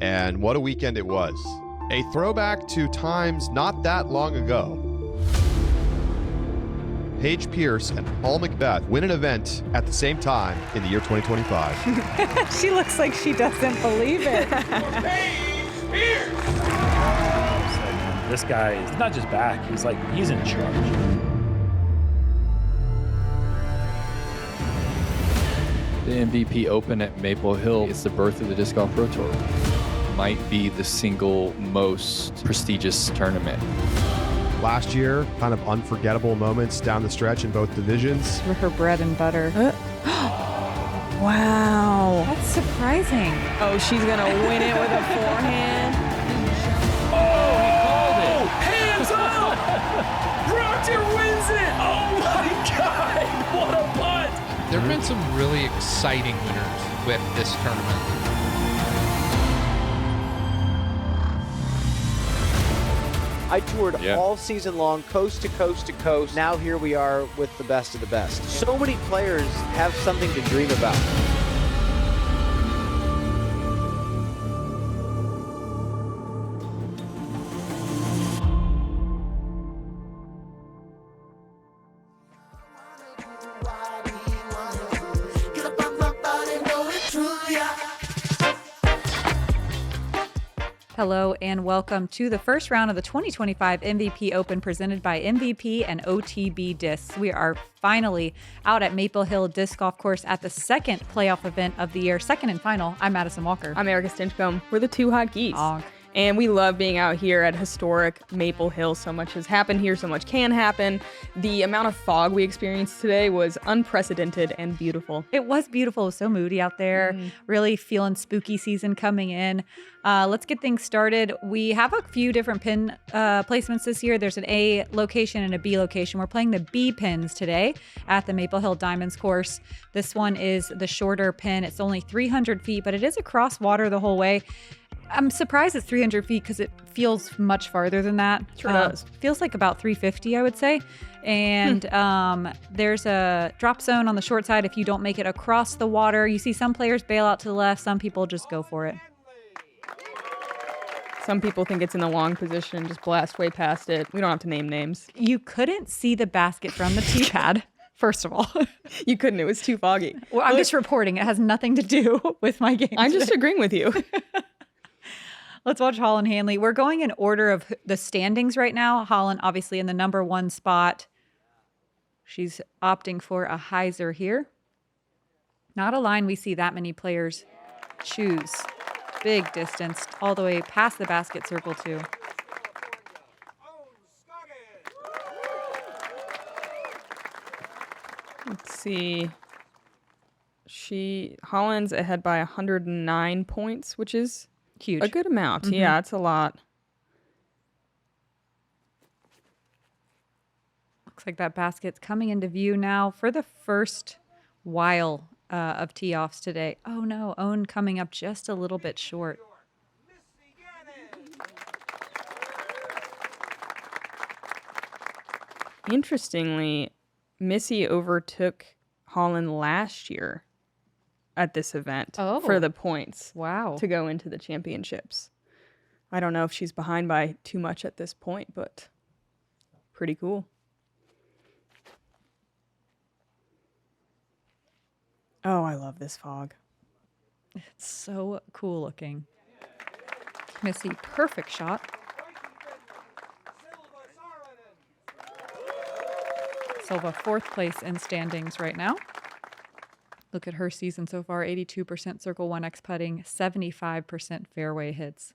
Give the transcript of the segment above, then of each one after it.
And what a weekend it was. A throwback to times not that long ago. Paige Pierce and Paul Macbeth win an event at the same time in the year 2025. She looks like she doesn't believe it. Paige Pierce! This guy is not just back, he's in charge. The MVP Open at Maple Hill is the birth of the Disc Golf Pro Tour. Might be the single most prestigious tournament. Last year, kind of unforgettable moments down the stretch in both divisions. For her bread and butter. Wow. That's surprising. Oh, she's going to win it with a forehand. Oh, he called it! Hands up! Proctor wins it! Oh my God! What a putt! There have been some really exciting winners with this tournament. I toured all season long, coast to coast to coast. Now here we are with the best of the best. So many players have something to dream about. Hello and welcome to the first round of the 2025 MVP Open presented by MVP and OTB Discs. We are finally out at Maple Hill Disc Golf Course at the second playoff event of the year, second and final. I'm Madison Walker. I'm Erika Stinchcomb. We're the two hot geese. Honk. And we love being out here at historic Maple Hill. So much has happened here, so much can happen. The amount of fog we experienced today was unprecedented and beautiful. It was beautiful. It was so moody out there. Really feeling spooky season coming in. Let's get things started. We have a few different pin placements this year. There's an A location and a B location. We're playing the B pins today at the Maple Hill Diamonds course. This one is the shorter pin. It's only 300 feet, but it is across water the whole way. I'm surprised it's 300 feet because it feels much farther than that. Sure does. Feels like about 350, I would say. And there's a drop zone on the short side if you don't make it across the water. You see some players bail out to the left. Some people just go for it. Some people think it's in the long position and just blast way past it. We don't have to name names. You couldn't see the basket from the tee pad, first of all. You couldn't. It was too foggy. Well, I'm just reporting. It has nothing to do with my game. I'm just agreeing with you. Let's watch Holyn Handley. We're going in order of the standings right now. Holyn obviously in the number one spot. She's opting for a hyzer here. Not a line we see that many players choose. Big distance all the way past the basket circle too. Let's see. Holyn's ahead by 109 points, which is huge. A good amount. Yeah, it's a lot. Looks like that basket's coming into view now for the first while of tee-offs today. Oh no, Owen coming up just a little bit short. Interestingly, Missy overtook Holyn last year at this event for the points. Wow. To go into the championships. I don't know if she's behind by too much at this point, but pretty cool. Oh, I love this fog. It's so cool looking. Missy, perfect shot. Silva, fourth place in standings right now. Look at her season so far, 82% Circle 1X putting, 75% fairway hits.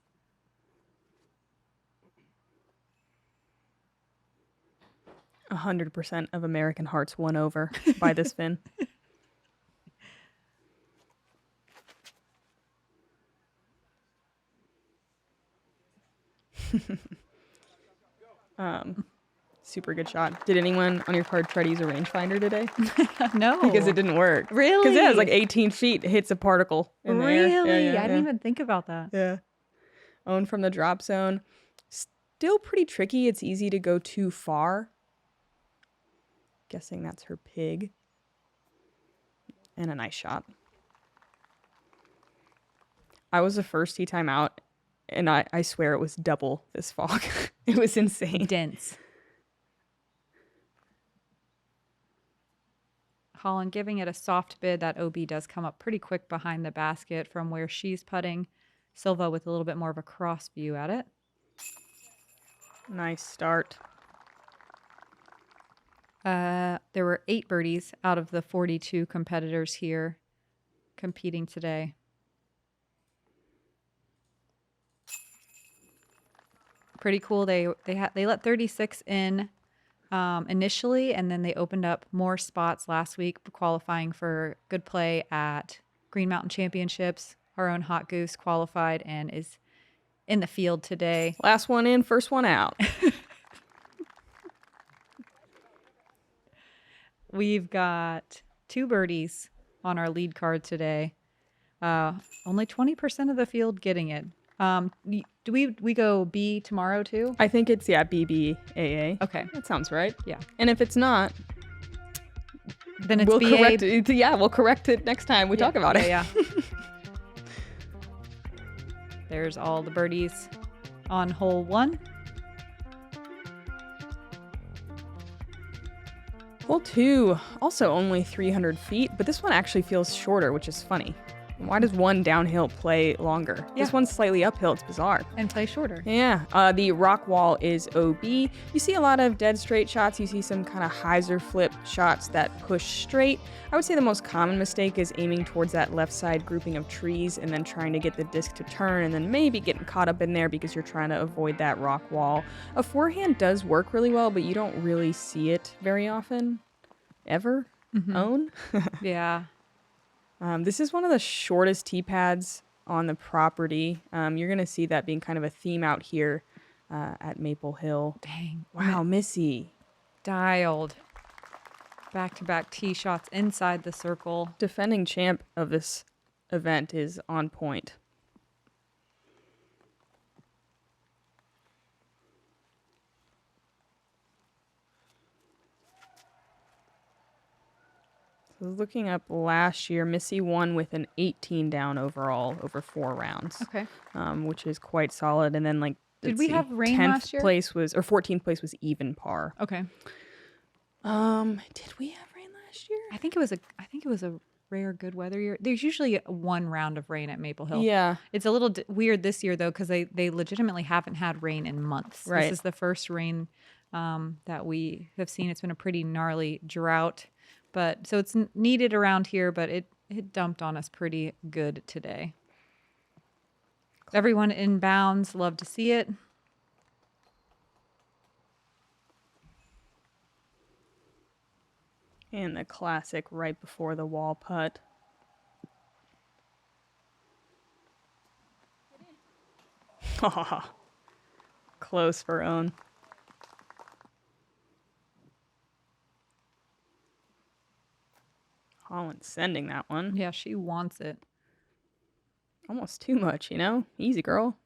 A 100% of American hearts won over by this fin. Super good shot. Did anyone on your card try to use a rangefinder today? No. Because it didn't work. Really? Because it has like 18 feet. It hits a particle in the air. Really? Yeah, I didn't even think about that. Yeah. Own from the drop zone. Still pretty tricky. It's easy to go too far. Guessing that's her pig. And a nice shot. I was the first tee time out, and I swear it was double this fog. It was insane. Dense. Holyn giving it a soft bid. That OB does come up pretty quick behind the basket from where she's putting. Silva with a little bit more of a cross view at it. Nice start. There were 8 birdies out of the 42 competitors here competing today. Pretty cool. They let 36 in initially, and then they opened up more spots last week, qualifying for good play at Green Mountain Championships. Our own Hot Goose qualified and is in the field today. Last one in, first one out. We've got 2 birdies on our lead card today. Only 20% of the field getting it. Do we go B tomorrow too? I think it's, BBAA. Okay. That sounds right. Yeah. And if it's not, Then it's we'll BA. correct it. Yeah, we'll correct it next time we talk about it. Yeah. There's all the birdies on hole 1. Hole 2, also only 300 feet, but this one actually feels shorter, which is funny. Why does one downhill play longer? Yeah. This one's slightly uphill. It's bizarre. And play shorter. Yeah. The rock wall is OB. You see a lot of dead straight shots. You see some kind of hyzer flip shots that push straight. I would say the most common mistake is aiming towards that left side grouping of trees and then trying to get the disc to turn and then maybe getting caught up in there because you're trying to avoid that rock wall. A forehand does work really well, but you don't really see it very often. Ever? Own? Yeah. This is one of the shortest tee pads on the property. You're going to see that being kind of a theme out here at Maple Hill. Dang. Wow, Missy. Dialed. Back-to-back tee shots inside the circle. Defending champ of this event is on point. Looking up last year, Missy won with an 18 down overall over 4 rounds. Okay. Which is quite solid. And then Did we have rain 10th last year? place was, or 14th place was even par. Okay. Did we have rain last year? I think it was a rare good weather year. There's usually 1 round of rain at Maple Hill. Yeah. It's a little weird this year though, because they legitimately haven't had rain in months. Right. This is the first rain that we have seen. It's been a pretty gnarly drought. But so it's needed around here, but it dumped on us pretty good today. Everyone in bounds, love to see it. And the classic right before the wall putt. Close for own. Holyn sending that one. Yeah, she wants it. Almost too much, Easy, girl.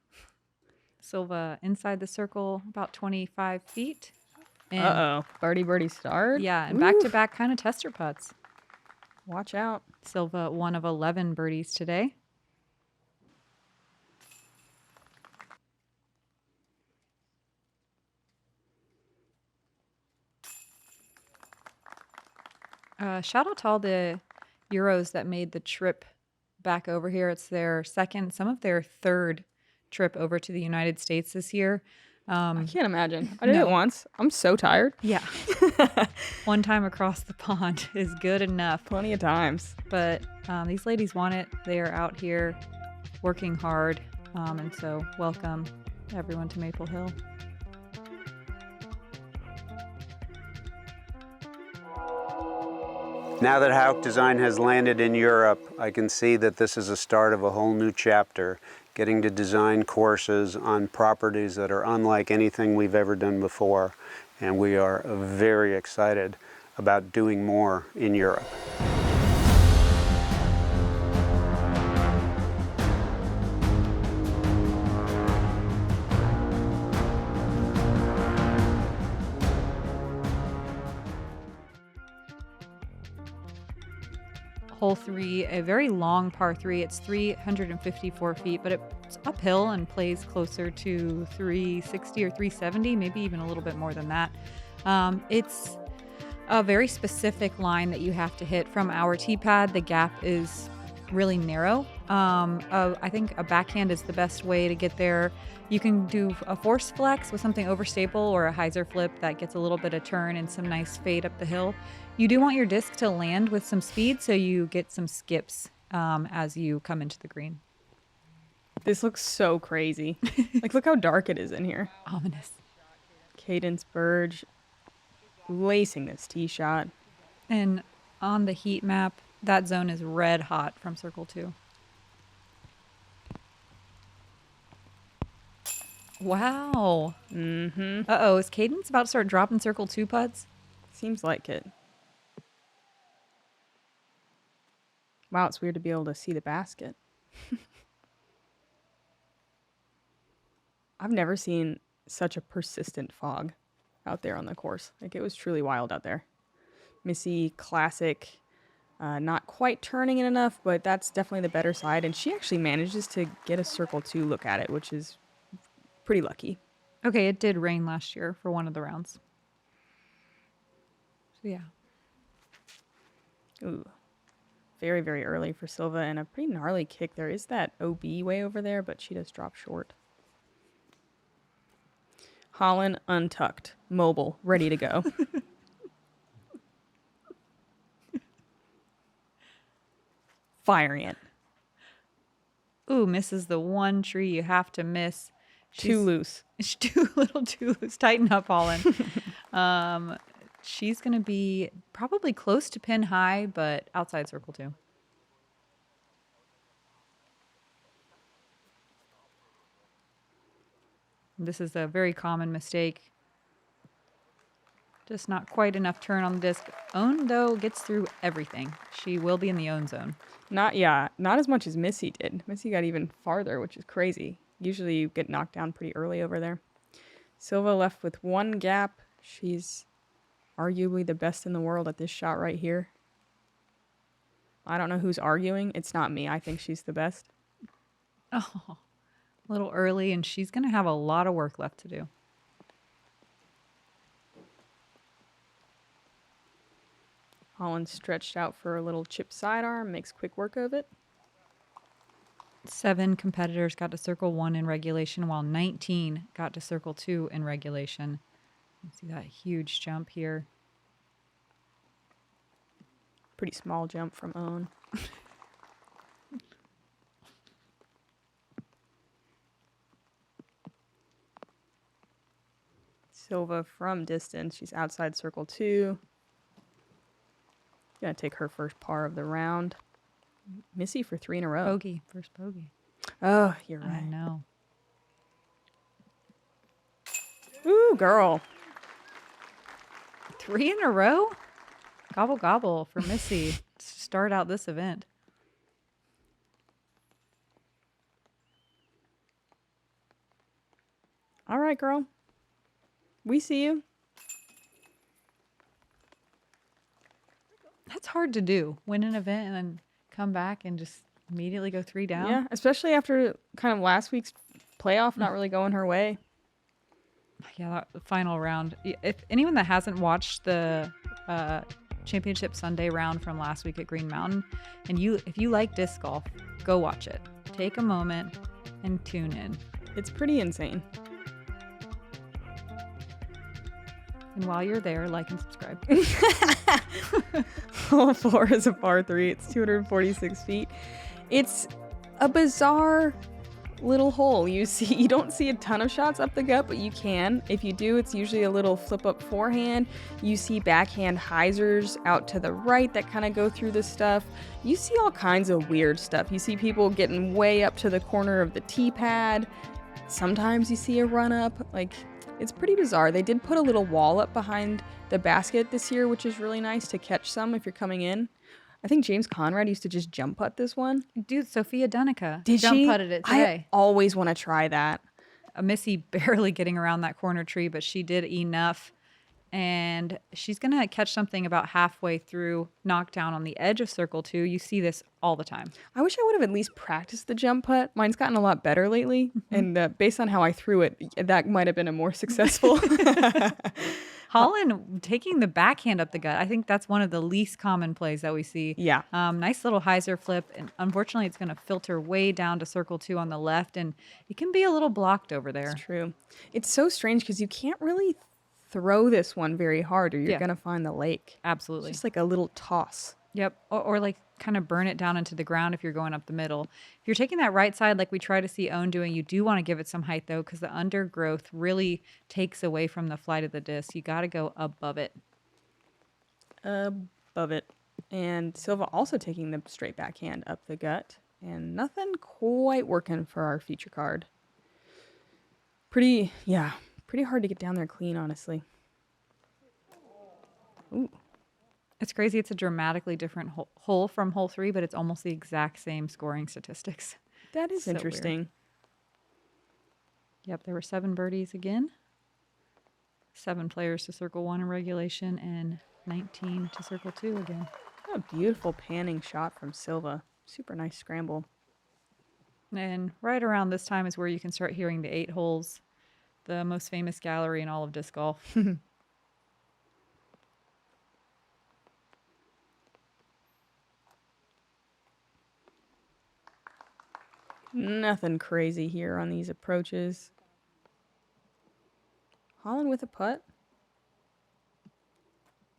Silva inside the circle, about 25 feet. And Uh-oh. Birdie start. yeah, and back-to-back kind of tester putts. Watch out. Silva, 1 of 11 birdies today. Shout out to all the Euros that made the trip back over here. It's their second, some of their third trip over to the United States this year. I can't imagine. I did it once. I'm so tired. Yeah. 1 time across the pond is good enough. Plenty of times. But these ladies want it. They are out here working hard. And so welcome everyone to Maple Hill. Now that Hauk Design has landed in Europe, I can see that this is a start of a whole new chapter, getting to design courses on properties that are unlike anything we've ever done before. And we are very excited about doing more in Europe. hole 3, a very long par 3. It's 354 feet, but it's uphill and plays closer to 360 or 370, maybe even a little bit more than that. It's a very specific line that you have to hit from our tee pad. The gap is really narrow. I think a backhand is the best way to get there. You can do a force flex with something overstaple or a hyzer flip that gets a little bit of turn and some nice fade up the hill. You do want your disc to land with some speed, so you get some skips as you come into the green. This looks so crazy. Like, look how dark it is in here. Ominous. Cadence Burge lacing this tee shot. And on the heat map, that zone is red hot from circle 2. Wow. Mm-hmm. Uh-oh, is Cadence about to start dropping circle 2 putts? Seems like it. Wow, it's weird to be able to see the basket. I've never seen such a persistent fog out there on the course. Like, it was truly wild out there. Missy, classic. Not quite turning it enough, but that's definitely the better side. And she actually manages to get a circle 2 look at it, which is pretty lucky. Okay, it did rain last year for one of the rounds. So, yeah. Ooh. Very, very early for Silva, and a pretty gnarly kick. There is that OB way over there, but she does drop short. Holyn untucked, mobile, ready to go. Firing it. Ooh, misses the one tree you have to miss. Too loose. She's too little, too loose. Tighten up, Holyn. She's going to be probably close to pin high, but outside circle 2. This is a very common mistake. Just not quite enough turn on the disc. Own, though, gets through everything. She will be in the own zone. Not as much as Missy did. Missy got even farther, which is crazy. Usually you get knocked down pretty early over there. Silva left with one gap. She's arguably the best in the world at this shot right here. I don't know who's arguing. It's not me. I think she's the best. Oh, a little early, and she's going to have a lot of work left to do. Holyn stretched out for a little chip sidearm, makes quick work of it. 7 competitors got to circle 1 in regulation, while 19 got to circle 2 in regulation. You see that huge jump here. Pretty small jump from Own. Silva from distance. She's outside circle 2. Gonna take her first par of the round. Missy for 3 in a row. Bogey. First bogey. Oh, you're right. I know. Ooh, girl. 3 in a row? Gobble, gobble for Missy to start out this event. All right, girl. We see you. That's hard to do. Win an event and then come back and just immediately go 3 down. Yeah, especially after kind of last week's playoff not really going her way. Yeah, that final round. If anyone that hasn't watched the Championship Sunday round from last week at Green Mountain, and if you like disc golf, go watch it. Take a moment and tune in. It's pretty insane. And while you're there, like and subscribe. Hole 4 is a par 3. It's 246 feet. It's a bizarre little hole. You don't see a ton of shots up the gut, but you can. If you do, it's usually a little flip up forehand. You see backhand hyzers out to the right that kind of go through this stuff. You see all kinds of weird stuff. You see people getting way up to the corner of the tee pad. Sometimes you see a run up. Like, it's pretty bizarre. They did put a little wall up behind the basket this year, which is really nice to catch some if you're coming in. I think James Conrad used to just jump putt this one. Dude, Sophia Dunica Did jump she? putted it today. I always want to try that. Missy barely getting around that corner tree, but she did enough. And she's going to catch something about halfway through, knock down on the edge of circle 2. You see this all the time. I wish I would have at least practiced the jump putt. Mine's gotten a lot better lately. And based on how I threw it, that might have been a more successful. Holyn taking the backhand up the gut. I think that's one of the least common plays that we see. Yeah. Nice little hyzer flip. And unfortunately, it's going to filter way down to circle 2 on the left. And it can be a little blocked over there. It's true. It's so strange because you can't really throw this one very hard or you're going to find the lake. Absolutely. It's just like a little toss. Yep. Or like kind of burn it down into the ground if you're going up the middle. If you're taking that right side like we try to see Own doing, you do want to give it some height though, because the undergrowth really takes away from the flight of the disc. You got to go above it. Above it. And Silva also taking the straight backhand up the gut. And nothing quite working for our feature card. Pretty hard to get down there clean, honestly. Ooh. It's crazy. It's a dramatically different hole from hole 3, but it's almost the exact same scoring statistics. That is So interesting. weird. Yep, there were 7 birdies again. 7 players to circle 1 in regulation and 19 to circle 2 again. What a beautiful panning shot from Silva. Super nice scramble. And right around this time is where you can start hearing the 8 holes, the most famous gallery in all of disc golf. Nothing crazy here on these approaches. Holyn with a putt.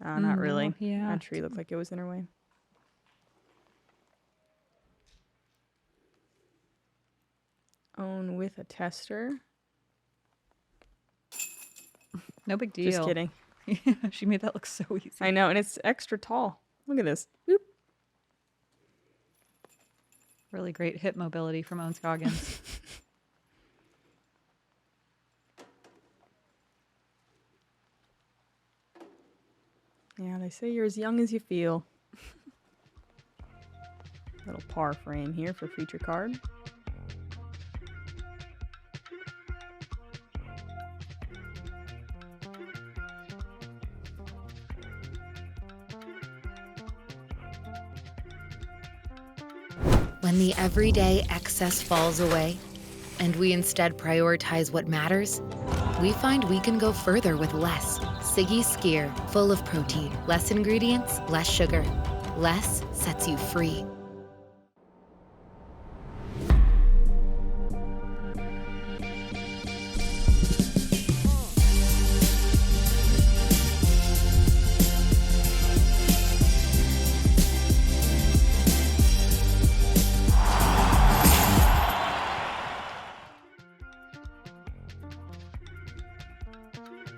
Oh, not really. Yeah. That tree looked like it was in her way. Own with a tester. No big deal. Just kidding. She made that look so easy. I know, and it's extra tall. Look at this. Boop. Really great hip mobility from Own Scoggins. Yeah, they say you're as young as you feel. Little par frame here for feature card. When the everyday excess falls away, and we instead prioritize what matters, we find we can go further with less. Siggy Skier, full of protein, less ingredients, less sugar. Less sets you free.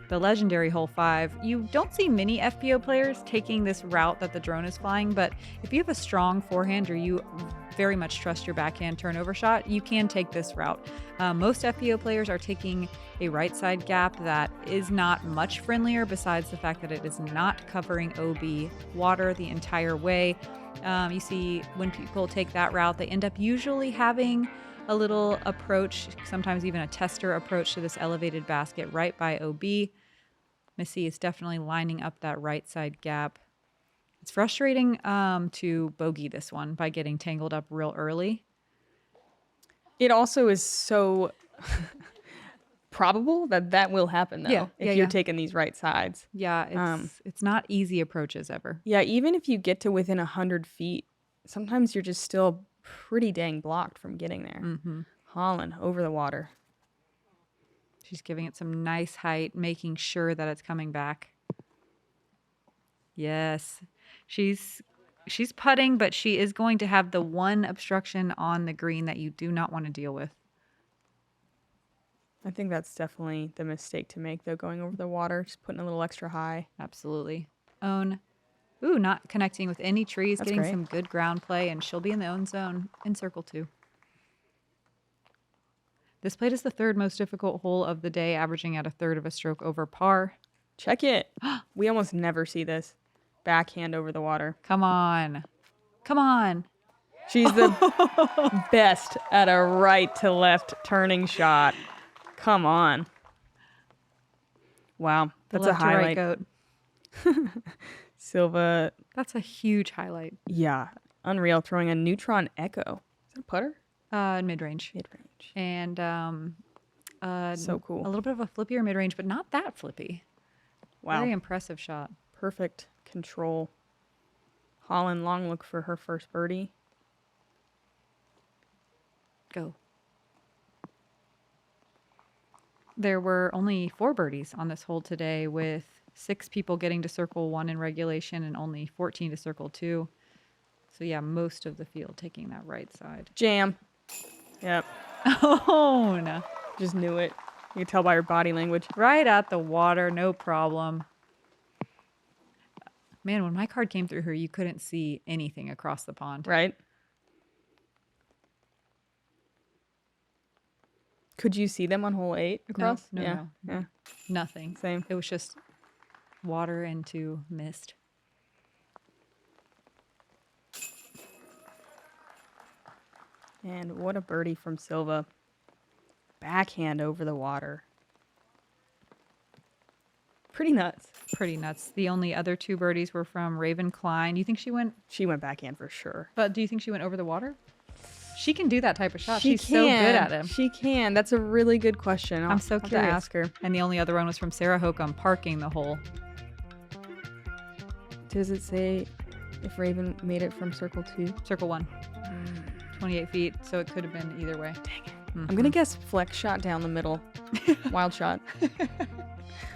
The legendary hole 5. You don't see many FPO players taking this route that the drone is flying, but if you have a strong forehand or you very much trust your backhand turnover shot, you can take this route. Most FPO players are taking a right side gap that is not much friendlier besides the fact that it is not covering OB water the entire way. You see when people take that route, they end up usually having a little approach, sometimes even a tester approach to this elevated basket right by OB. Missy is definitely lining up that right side gap. It's frustrating to bogey this one by getting tangled up real early. It also is so probable that that will happen, though, if you're taking these right sides. Yeah, it's not easy approaches ever. Yeah, even if you get to within 100 feet, sometimes you're just still pretty dang blocked from getting there. Mm-hmm. Holyn over the water. She's giving it some nice height, making sure that it's coming back. Yes, she's putting, but she is going to have the one obstruction on the green that you do not want to deal with. I think that's definitely the mistake to make, though, going over the water, just putting a little extra high. Absolutely. Own. Ooh, not connecting with any trees, That's getting great. some good ground play, and she'll be in the own zone in circle 2. This played is the 3rd most difficult hole of the day, averaging at a 1/3 of a stroke over par. Check it. We almost never see this. Backhand over the water. Come on. Come on. She's the best at a right to left turning shot. Come on. Wow. That's Left a to right highlight. goat. Silva, That's a huge highlight. yeah, unreal. Throwing a neutron echo. Is that a putter? Mid range. Mid range. And So cool. A little bit of a flippier mid range, but not that flippy. Wow. Very impressive shot. Perfect control. Holyn long look for her first birdie. Go. There were only 4 birdies on this hole today, with 6 people getting to circle 1 in regulation and only 14 to circle 2. So yeah, most of the field taking that right side. Jam. Yep. Oh no. Just knew it. You could tell by her body language. Right at the water, no problem. Man, when my card came through her, you couldn't see anything across the pond. Right? Could you see them on hole 8 across? No, yeah. no. Yeah. Nothing. Same. It was just water into mist. And what a birdie from Silva. Backhand over the water. Pretty nuts. Pretty nuts. The only other 2 birdies were from Raven Klein. You think she went? She went backhand for sure. But do you think she went over the water? She can do that type of shot. She She's so good at him. She can. That's a really good question. I'm so I'll have to curious. ask her. And the only other one was from Sarah Hokum parking the hole. Does it say if Raven made it from circle 2? Circle 1. 28 feet, so it could have been either way. Dang it. I'm going to guess flex shot down the middle. Wild shot.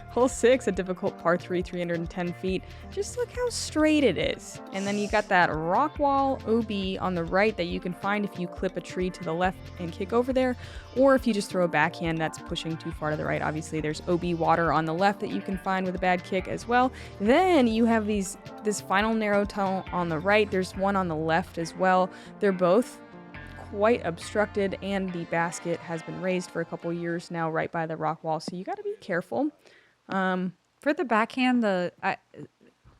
Hole 6, a difficult par 3, 310 feet. Just look how straight it is. And then you got that rock wall OB on the right that you can find if you clip a tree to the left and kick over there, or if you just throw a backhand that's pushing too far to the right. Obviously, there's OB water on the left that you can find with a bad kick as well. Then you have this final narrow tunnel on the right. There's one on the left as well. They're both quite obstructed, and the basket has been raised for a couple years now right by the rock wall, so you got to be careful. For the backhand,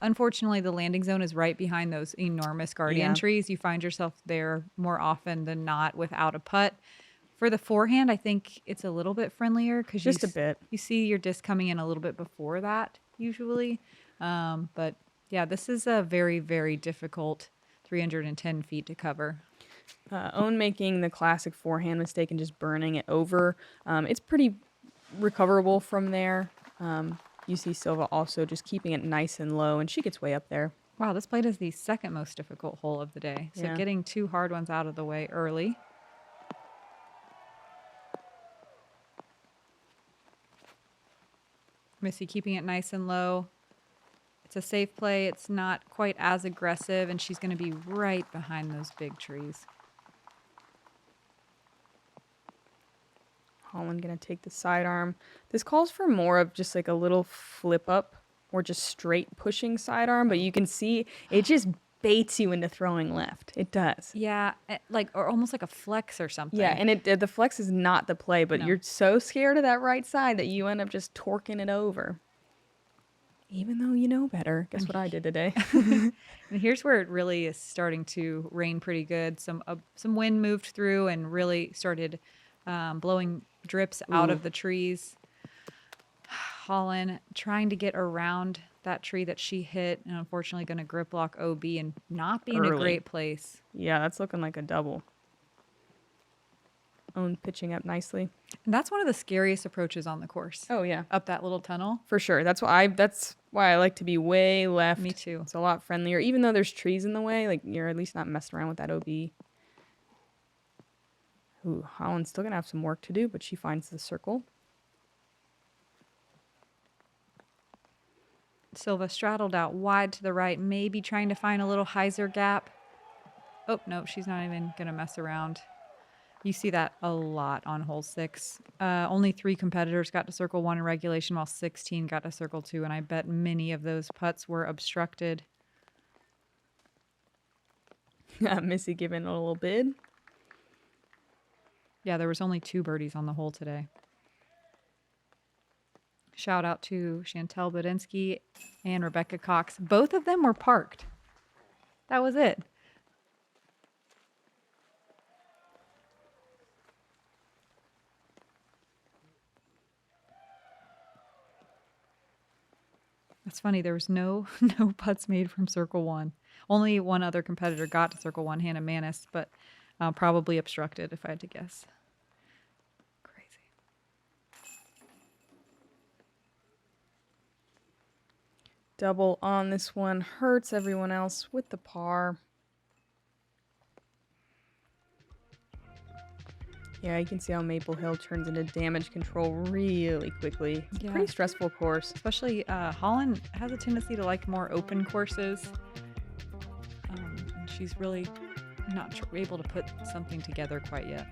unfortunately, the landing zone is right behind those enormous guardian trees. You find yourself there more often than not without a putt. For the forehand, I think it's a little bit friendlier because Just a bit. You see your disc coming in a little bit before that usually. But yeah, this is a very, very difficult 310 feet to cover. Owen making the classic forehand mistake and just burning it over. It's pretty recoverable from there. You see Silva also just keeping it nice and low, and she gets way up there. Wow, this played is the second most difficult hole of the day. So Yeah. getting 2 hard ones out of the way early. Missy keeping it nice and low. It's a safe play. It's not quite as aggressive, and she's going to be right behind those big trees. Holyn gonna take the sidearm. This calls for more of just like a little flip up or just straight pushing sidearm, but you can see it just baits you into throwing left. It does. Yeah, or almost like a flex or something. Yeah, and the flex is not the play, but No. you're so scared of that right side that you end up just torquing it over. Even though you know better. Guess what I did today? And here's where it really is starting to rain pretty good. Some wind moved through and really started blowing drips out of the trees. Holyn trying to get around that tree that she hit, and unfortunately going to grip lock OB and not be in a Early. great place. Yeah, that's looking like a double. Owen pitching up nicely. And that's one of the scariest approaches on the course. Oh yeah, Up that little tunnel. for sure. That's why I like to be way left. Me too. It's a lot friendlier, even though there's trees in the way. Like you're at least not messing around with that OB. Ooh, Holland's still gonna have some work to do, but she finds the circle. Silva straddled out wide to the right, maybe trying to find a little hyzer gap. Oh, no, she's not even going to mess around. You see that a lot on hole 6. Only 3 competitors got to circle 1 in regulation, while 16 got to circle 2, and I bet many of those putts were obstructed. Missy giving it a little bid. Yeah, there was only 2 birdies on the hole today. Shout out to Chantel Badinsky and Rebecca Cox. Both of them were parked. That was it. That's funny. There was no no putts made from circle one. Only one other competitor got to circle one, Hannah Manis, but probably obstructed if I had to guess. Crazy. Double on this one hurts everyone else with the par. Yeah, you can see how Maple Hill turns into damage control really quickly. It's a pretty stressful course. Especially Holyn has a tendency to like more open courses. And she's really not able to put something together quite yet.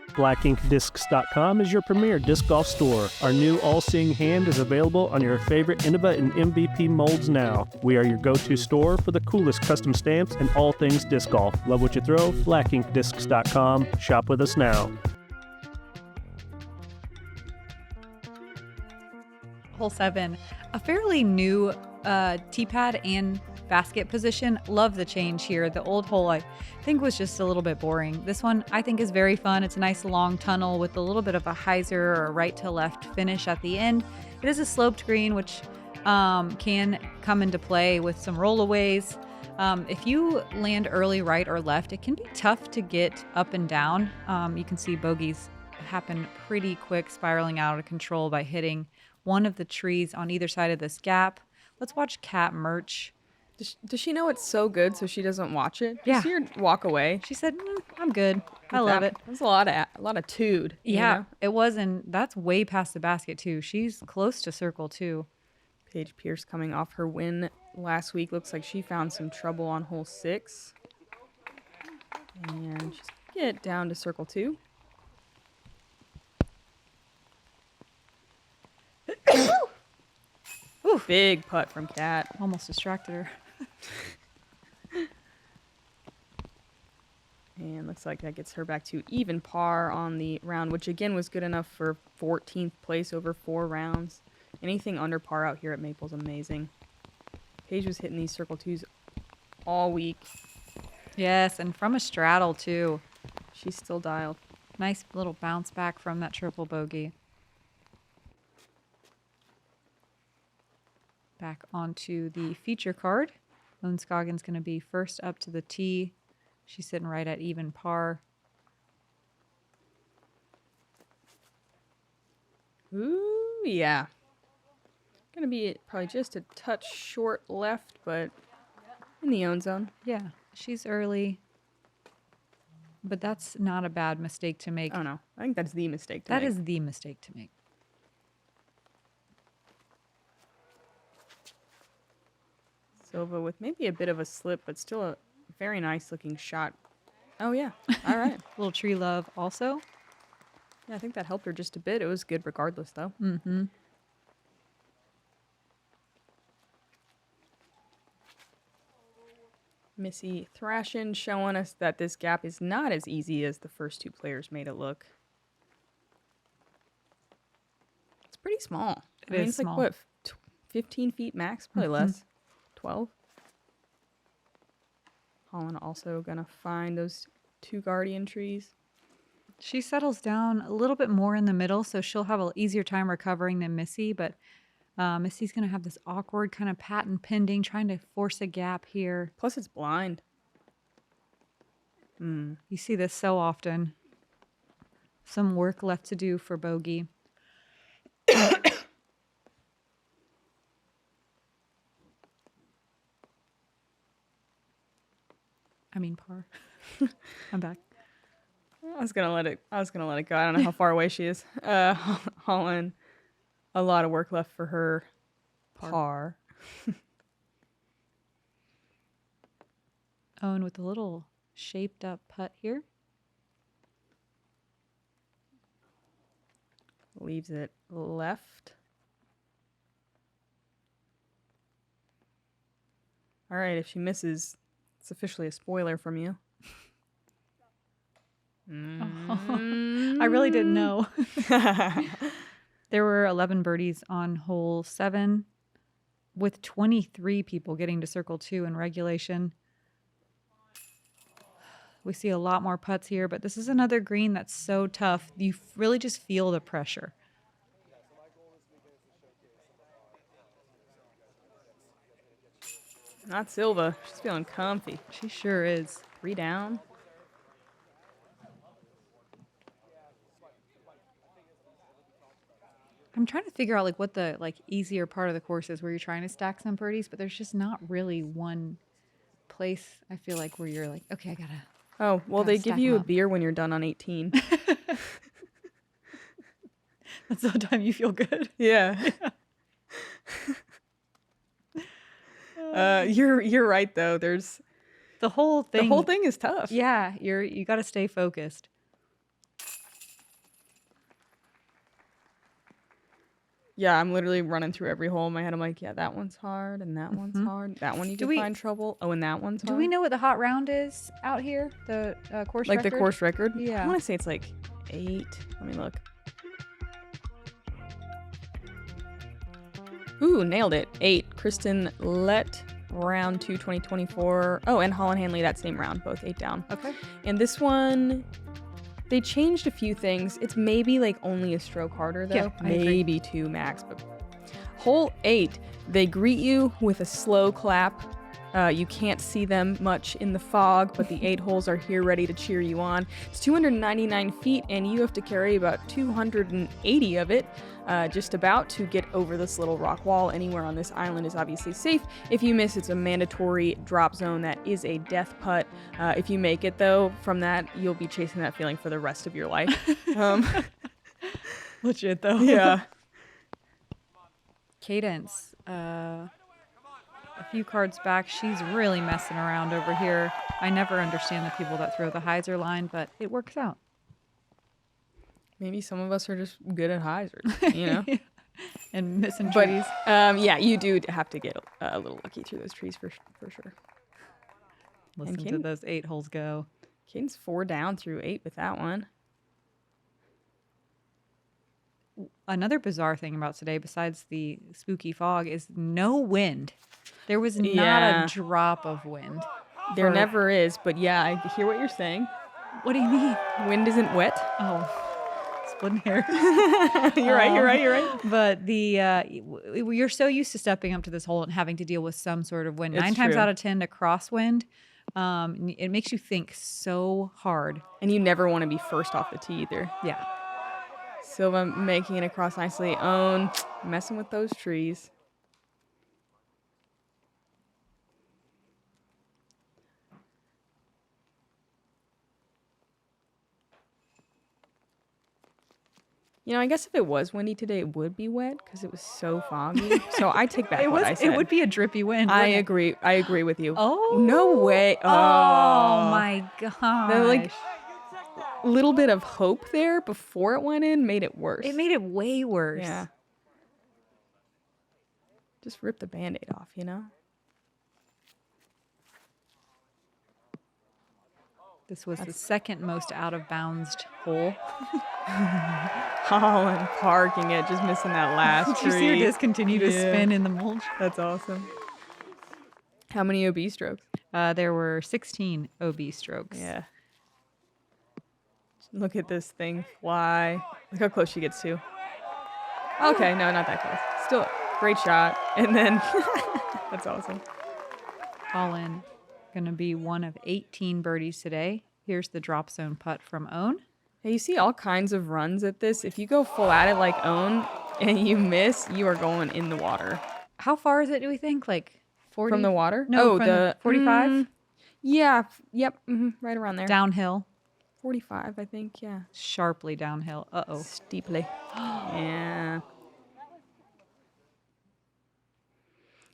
BlackInkDiscs.com is your premier disc golf store. Our new all-seeing hand is available on your favorite Innova and MVP molds now. We are your go-to store for the coolest custom stamps and all things disc golf. Love what you throw? BlackInkDiscs.com. Shop with us now. Hole 7, a fairly new tee pad and basket position. Love the change here. The old hole I think was just a little bit boring. This one I think is very fun. It's a nice long tunnel with a little bit of a hyzer or a right to left finish at the end. It is a sloped green, which can come into play with some rollaways. If you land early right or left, it can be tough to get up and down. You can see bogeys happen pretty quick, spiraling out of control by hitting one of the trees on either side of this gap. Let's watch Kat Murch. Does she know it's so good so she doesn't watch it? Yeah. You see her walk away. She said, I'm good. I love it. That's a lot of tude. Yeah, you know? it was, and that's way past the basket too. She's close to circle two. Paige Pierce coming off her win last week. Looks like she found some trouble on hole 6. And she's gonna get down to circle 2. Ooh, big putt from Kat. Almost distracted her. And looks like that gets her back to even par on the round, which again was good enough for 14th place over 4 rounds. Anything under par out here at Maple's amazing. Paige was hitting these circle 2s all week. Yes, and from a straddle too. She's still dialed. Nice little bounce back from that triple bogey. Back onto the feature card. Scoggins going to be first up to the tee. She's sitting right at even par. Ooh, yeah. Going to be probably just a touch short left, but in the own zone. Yeah, she's early. But that's not a bad mistake to make. Oh, no. I think that's the mistake to make. That is the mistake to make. Silva with maybe a bit of a slip, but still a very nice looking shot. Oh, yeah. All right. Little tree love also. Yeah, I think that helped her just a bit. It was good regardless, though. Mm-hmm. Missy thrashing, showing us that this gap is not as easy as the first 2 players made it look. It's pretty small. It is it's small. like, what, 15 feet max? Probably less. 12. Holyn also going to find those 2 guardian trees. She settles down a little bit more in the middle, so she'll have an easier time recovering than Missy, but Missy's going to have this awkward kind of patent pending, trying to force a gap here. Plus, it's blind. You see this so often. Some work left to do for bogey. I mean par. I'm back. I was gonna let it go. I don't know how far away she is. Holyn, a lot of work left for her. Par. Owen with a little shaped up putt here. Leaves it left. All right, if she misses, it's officially a spoiler from you. I really didn't know. There were 11 birdies on hole 7, with 23 people getting to circle 2 in regulation. We see a lot more putts here, but this is another green that's so tough. You really just feel the pressure. Not Silva. She's feeling comfy. She sure is. 3 down. I'm trying to figure out like what the easier part of the course is where you're trying to stack some birdies, but there's just not really one place I feel like where you're like, okay, I gotta. Oh, well, they give you a beer when you're done on 18. That's the time you feel good. Yeah. You're right though. There's the whole thing. The whole thing is tough. Yeah, you got to stay focused. Yeah, I'm literally running through every hole in my head. I'm like, yeah, that one's hard, and that one's hard. That one you can find trouble. Oh, and that one's hard. Do we know what the hot round is out here? The course record? Like the course record? Yeah. I want to say it's like 8. Let me look. Ooh, nailed it. 8. Kristen Lett, round 2, 2024. Oh, and Holyn Handley that same round, both 8 down. Okay. And this one, they changed a few things. It's maybe like only a stroke harder though. Yeah, maybe 2 max. But hole 8, they greet you with a slow clap. You can't see them much in the fog, but the 8 holes are here ready to cheer you on. It's 299 feet, and you have to carry about 280 of it, just about, to get over this little rock wall. Anywhere on this island is obviously safe. If you miss, it's a mandatory drop zone that is a death putt. If you make it, though, from that, you'll be chasing that feeling for the rest of your life. Legit, though. Yeah. Cadence. A few cards back, she's really messing around over here. I never understand the people that throw the hyzer line, but it works out. Maybe some of us are just good at hyzers, you know? And missing trees. Yeah, you do have to get a little lucky through those trees for sure. Listen to those 8 holes go. Caden's 4 down through 8 with that one. Another bizarre thing about today, besides the spooky fog, is no wind. There was not a drop of wind. There never is, but yeah, I hear what you're saying. What do you mean? Wind isn't wet. Oh, splitting hairs. You're right. But you're so used to stepping up to this hole and having to deal with some sort of wind. It's 9 times true. out of 10 to crosswind, it makes you think so hard. And you never want to be first off the tee either. Yeah. Silva making it across nicely. Own, messing with those trees. You know, I guess if it was windy today, it would be wet because it was so foggy. So I take back what I said. It would be a drippy wind. I agree with you. Oh. No way. Oh my gosh. The like little bit of hope there before it went in made it worse. It made it way worse. Yeah. Just rip the Band-Aid off, you know? This was the second most out of bounds hole. Holyn parking it, just missing that last tree. Did you see her just continue to spin in the mulch? That's awesome. How many OB strokes? There were 16 OB strokes. Yeah. Look at this thing fly. Look how close she gets to. Okay, no, not that close. Still, great shot. And then, that's awesome. Holyn, going to be one of 18 birdies today. Here's the drop zone putt from Own. Hey, you see all kinds of runs at this. If you go full at it like Own and you miss, you are going in the water. How far is it, do we think? Like 40? From the water? No, from the 45? Yeah, yep, right around there. Downhill. 45, I think, yeah. Sharply downhill. Uh-oh. Steeply. Yeah.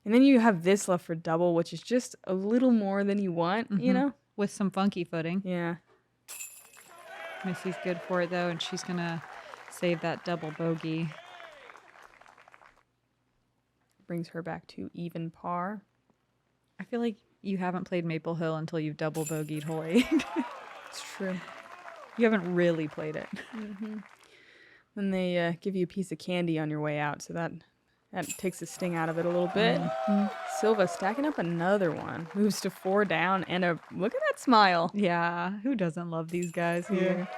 And then you have this left for double, which is just a little more than you want, you know? With some funky footing. Yeah. Missy's good for it, though, and she's going to save that double bogey. Brings her back to even par. I feel like you haven't played Maple Hill until you've double bogeyed hole 8. It's true. You haven't really played it. Then they give you a piece of candy on your way out, so that takes the sting out of it a little bit. Silva stacking up another one. Moves to 4 down, and look at that smile. Yeah, who doesn't love these guys here?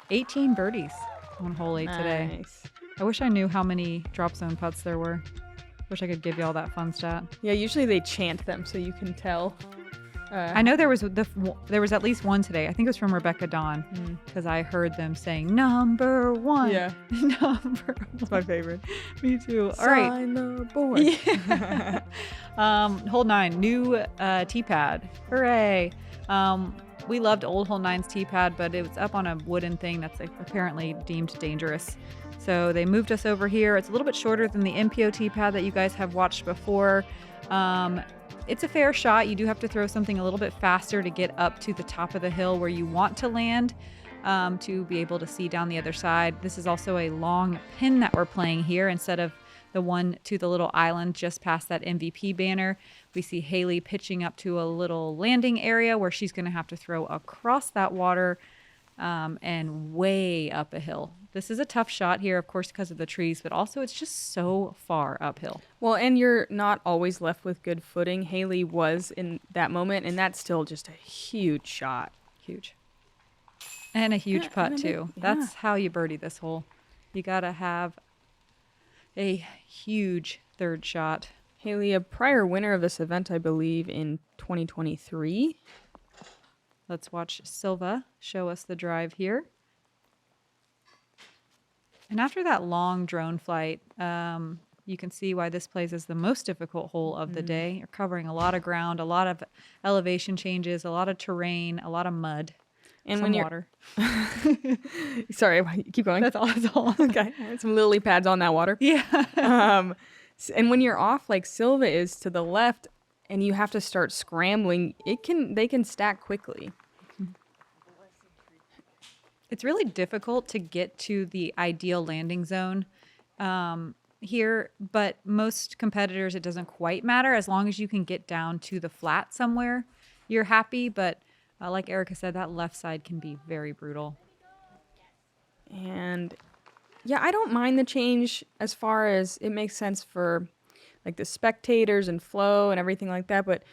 18 birdies on hole 8 today. Nice. I wish I knew how many drop zone putts there were. Wish I could give you all that fun stat. Yeah, usually they chant them so you can tell. I know there was at least one today. I think it was from Rebecca Dawn because I heard them saying number one. Yeah. Number That's my favorite. Me too. All right. Sign the board. Yeah. Hole 9, new T-pad. Hooray. We loved old Hole 9's T-pad, but it was up on a wooden thing that's apparently deemed dangerous. So they moved us over here. It's a little bit shorter than the MPO T-pad that you guys have watched before. It's a fair shot. You do have to throw something a little bit faster to get up to the top of the hill where you want to land to be able to see down the other side. This is also a long pin that we're playing here instead of the one to the little island just past that MVP banner. We see Haley pitching up to a little landing area where she's going to have to throw across that water and way up a hill. This is a tough shot here, of course, because of the trees, but also it's just so far uphill. Well, and you're not always left with good footing. Haley was in that moment, and that's still just a huge shot. Huge. And a huge putt, too. Yeah. That's how you birdie this hole. You got to have a huge third shot. Haley, a prior winner of this event, I believe, in 2023. Let's watch Silva show us the drive here. And after that long drone flight, you can see why this plays as the most difficult hole of the day. You're covering a lot of ground, a lot of elevation changes, a lot of terrain, a lot of mud, and some when you're water. Sorry, keep going. That's all. Okay, some lily pads on that water. Yeah. And when you're off like Silva is to the left, and you have to start scrambling, they can stack quickly. It's really difficult to get to the ideal landing zone here, but most competitors, it doesn't quite matter. As long as you can get down to the flat somewhere, you're happy. But like Erika said, that left side can be very brutal. And yeah, I don't mind the change as far as it makes sense for like the spectators and flow and everything like that. But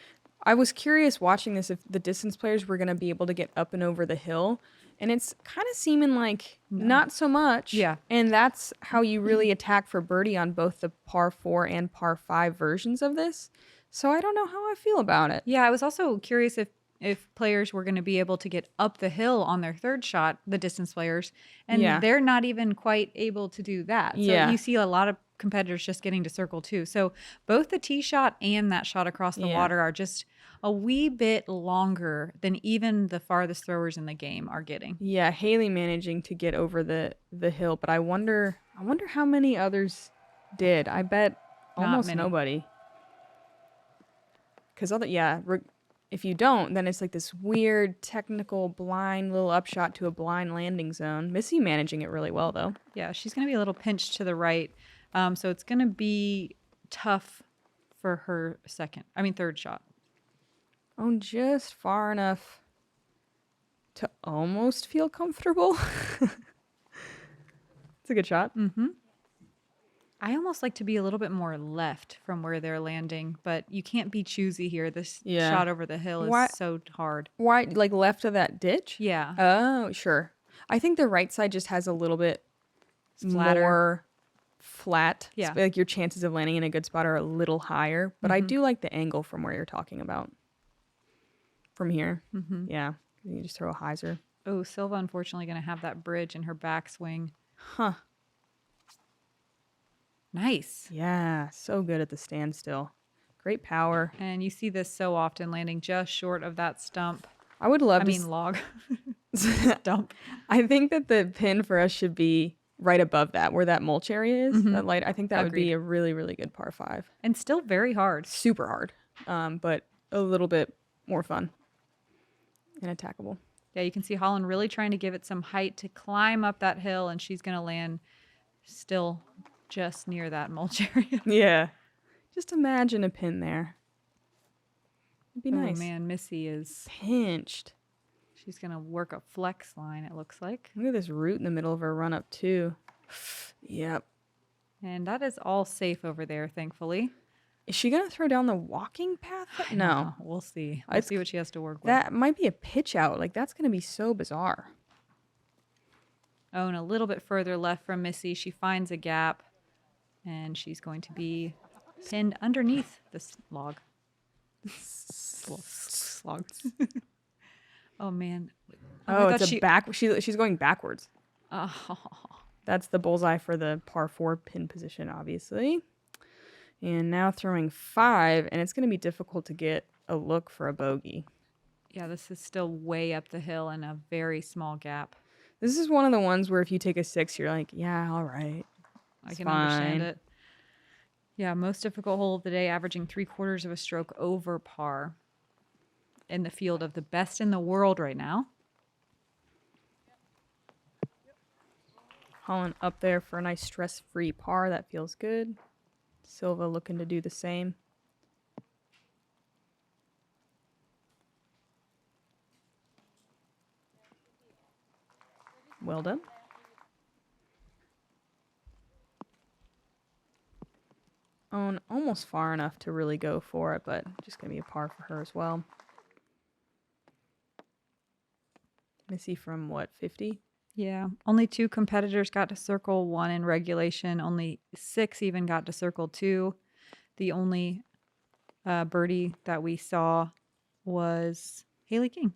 I was curious watching this if the distance players were going to be able to get up and over the hill. And it's kind of seeming like not so much. Yeah. And that's how you really attack for birdie on both the par 4 and par 5 versions of this. So I don't know how I feel about it. Yeah, I was also curious if players were going to be able to get up the hill on their third shot, the distance players, and they're not even quite able to do that. So you see a lot of competitors just getting to circle 2. So both the tee shot and that shot across the water are just a wee bit longer than even the farthest throwers in the game are getting. Yeah, Haley managing to get over the hill, but I wonder how many others did. I bet almost nobody. Because if you don't, then it's like this weird technical blind little upshot to a blind landing zone. Missy managing it really well though. Yeah, she's going to be a little pinched to the right. So it's going to be tough for her third shot. Oh, just far enough to almost feel comfortable. It's a good shot. Mm-hmm. I almost like to be a little bit more left from where they're landing, but you can't be choosy here. This shot over the hill is so hard. Why, like left of that ditch? Yeah. Oh, sure. I think the right side just has a little bit more flat. Yeah. Like your chances of landing in a good spot are a little higher, but I do like the angle from where you're talking about. From here. Yeah. You just throw a hyzer. Oh, Silva unfortunately going to have that bridge in her backswing. Huh. Nice. Yeah. So good at the standstill. Great power. And you see this so often, landing just short of that stump. I would love log. Stump. I think that the pin for us should be right above that, where that mulch area is. That light. I think that would be a really, really good par 5. And still very hard. Super hard. But a little bit more fun. And attackable. Yeah, you can see Holyn really trying to give it some height to climb up that hill, and she's going to land still just near that mulch area. Yeah. Just imagine a pin there. It'd be nice. Oh, man, Missy is pinched. She's going to work a flex line, it looks like. Look at this root in the middle of her run-up, too. Yep. And that is all safe over there, thankfully. Is she going to throw down the walking path? No. We'll see. We'll see what she has to work with. That might be a pitch out. Like, that's going to be so bizarre. Oh, and a little bit further left from Missy, she finds a gap, and she's going to be pinned underneath this log. Slog. Oh man. Oh, I it's thought a back. She's going backwards. Oh. That's the bullseye for the par 4 pin position, obviously. And now throwing 5, and it's going to be difficult to get a look for a bogey. Yeah, this is still way up the hill in a very small gap. This is one of the ones where if you take a 6, you're like, yeah, all right. I can understand it. Yeah, most difficult hole of the day, averaging 3/4 of a stroke over par in the field of the best in the world right now. Holyn up there for a nice stress-free par. That feels good. Silva looking to do the same. Well done. Owen almost far enough to really go for it, but just going to be a par for her as well. Missy from, what, 50? Yeah, only 2 competitors got to circle 1 in regulation. Only 6 even got to circle 2. The only birdie that we saw was Haley King.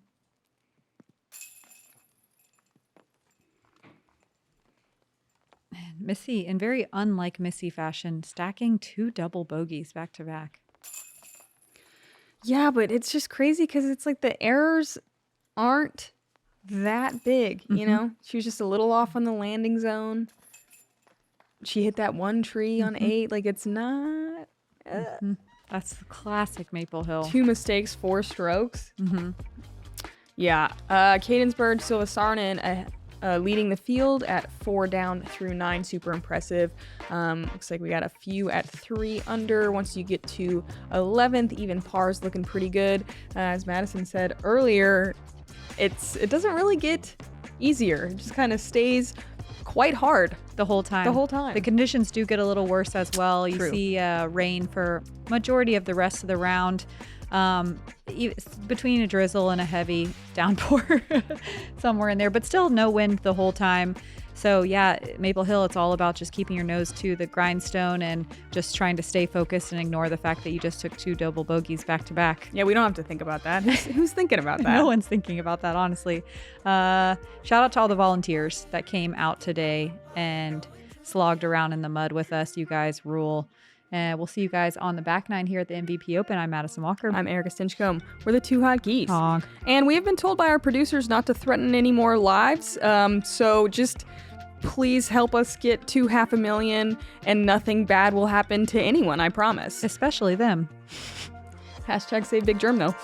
And Missy, in very unlike Missy fashion, stacking 2 double bogeys back to back. Yeah, but it's just crazy because it's like the errors aren't that big, you know? She was just a little off on the landing zone. She hit that one tree on 8. Like, it's not... That's the classic Maple Hill. 2 mistakes, 4 strokes. Yeah. Cadensburg, Silva, Saarinen leading the field at 4 down through 9. Super impressive. Looks like we got a few at 3 under. Once you get to 11th, even par's looking pretty good. As Madison said earlier, it doesn't really get easier. It just kind of stays quite hard the whole time. The conditions do get a little worse as well. You see rain for majority of the rest of the round. Between a drizzle and a heavy downpour somewhere in there, but still no wind the whole time. So yeah, Maple Hill, it's all about just keeping your nose to the grindstone and just trying to stay focused and ignore the fact that you just took 2 double bogeys back to back. Yeah, we don't have to think about that. Who's thinking about that? No one's thinking about that, honestly. Shout out to all the volunteers that came out today and slogged around in the mud with us. You guys rule. And we'll see you guys on the back 9 here at the MVP Open. I'm Madison Walker. I'm Erika Stinchcomb. We're the 2 hot geese. Honk. And we have been told by our producers not to threaten any more lives. So just please help us get to 500,000 and nothing bad will happen to anyone, I promise. Especially them. # save Big Germ, though.